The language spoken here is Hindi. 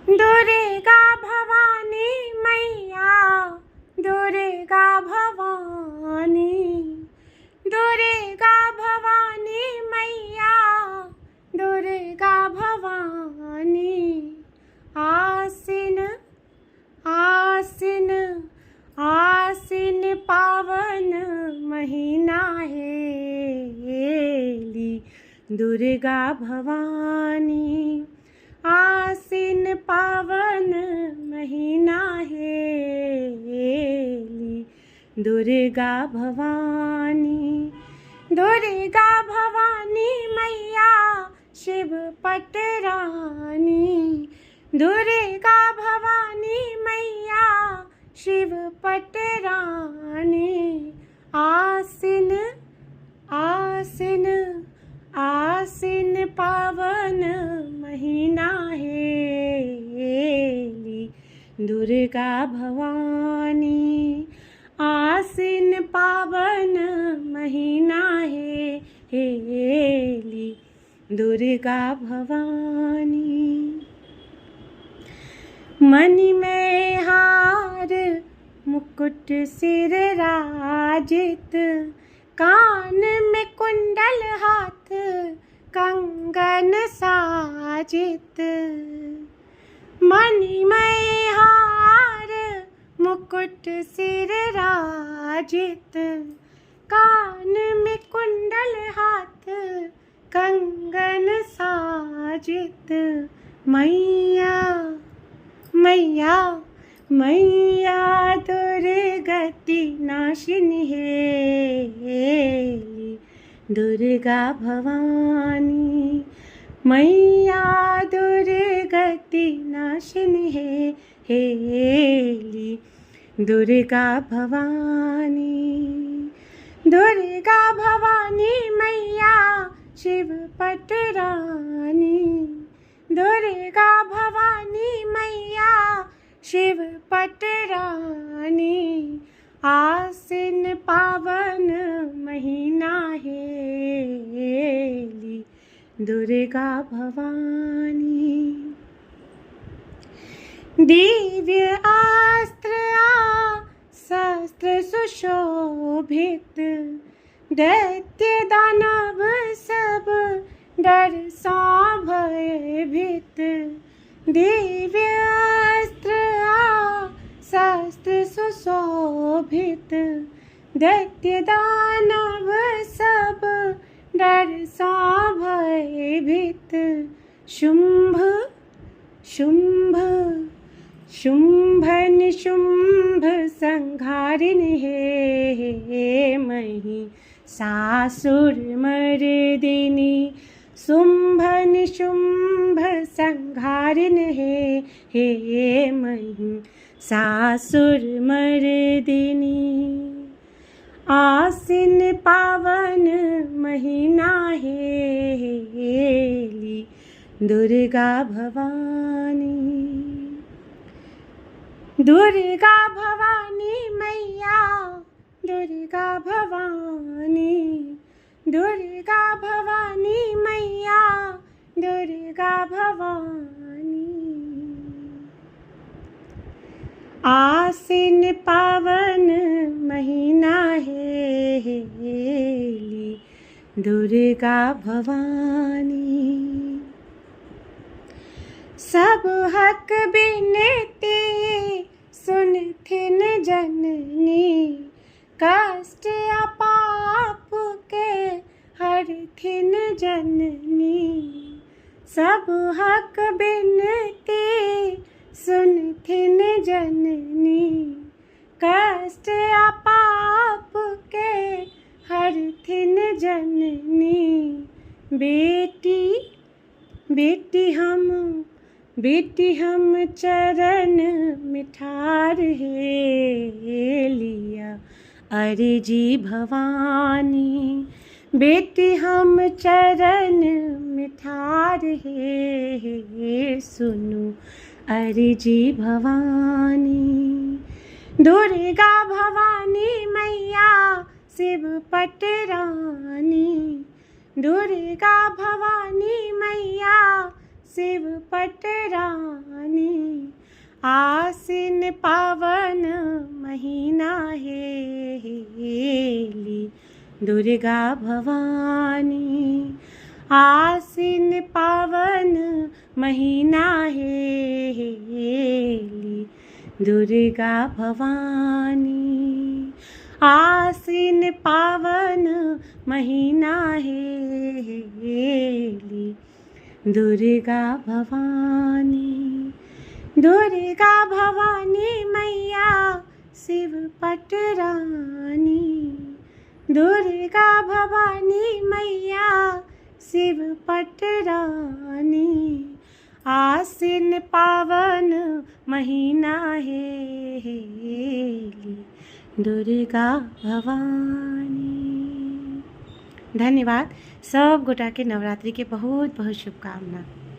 दुर्गा भवानी मैया, दुर्गा भवानी, दुर्गा भवानी मैया, दुर्गा भवानी। आसिन आसिन आसिन पावन महीना हेली दुर्गा भवानी। आसिन पावन महीना हेली दुर्गा भवानी। दुर्गा भवानी मैया शिव पटरानी, दुर्गा भवानी मैया शिव पटरानी। आसिन आसिन आसिन पावन महीना हेली दुर्गा भवानी। आसिन पावन महीना हेली दुर्गा भवानी। मणि में हार मुकुट सिर राजित, कान में कुंडल हाथ कंगन साजित। मणि में हार मुकुट सिर राजित, कान में कुंडल हाथ कंगन साजित। मैया मैया मैया दुर्गति नाशिनी हेली दुर्गा भवानी। मैया दुर्गति नाशिनी हेली दुर्गा भवानी। दुर्गा भवानी मैया शिव पटरानी, दुर्गा भवानी मैया शिव पटरानी। आसिन पावन महीना हेली दुर्गा भवानी। दिव्य अस्त्र शस्त्र सुशोभित, दैत्य दानव सब डर सौ भयभीत। दिव्य अस्त्र शस्त्र सुशोभित, दैत्य दानव सब डर सौ भयभीत। शुंभ शुंभ शुंभ निशुंभ संहारिणी हे महिषासुर मर्दिनी। शुंभ निशुंभ संहारिणी हे महिषासुर मर्दिनी। आसिन पावन महीना हेली दुर्गा भवानी। दुर्गा भवानी मैया, दुर्गा भवानी, दुर्गा भवानी मैया, दुर्गा भवानी। आसिन पावन महीना हेली दुर्गा भवानी। सब हक बिनती सुनथिन जननी, कष्ट पाप के हरथिन जननी। सब हक बिनती सुनथिन जननी, कष्ट पाप के हरथिन जननी। बेटी हम चरण मिठार हेलिया अर्जी भवानी। बेटी हम चरण मिठार हे सुनु अर्जी भवानी। दुर्गा भवानी मैया शिव पटरानी, दुर्गा भवानी मैया शिव पटरानी। आसिन पावन महीना हेली दुर्गा भवानी। आसिन पावन महीना हेली दुर्गा भवानी। आसिन पावन महीना हेली दुर्गा भवानी। दुर्गा भवानी मैया शिव पटरानी। दुर्गा भवानी मैया शिव पटरानी। आसिन पावन महीना हेली दुर्गा भवानी। धन्यवाद। सब गोटा के नवरात्रि के बहुत बहुत शुभकामना।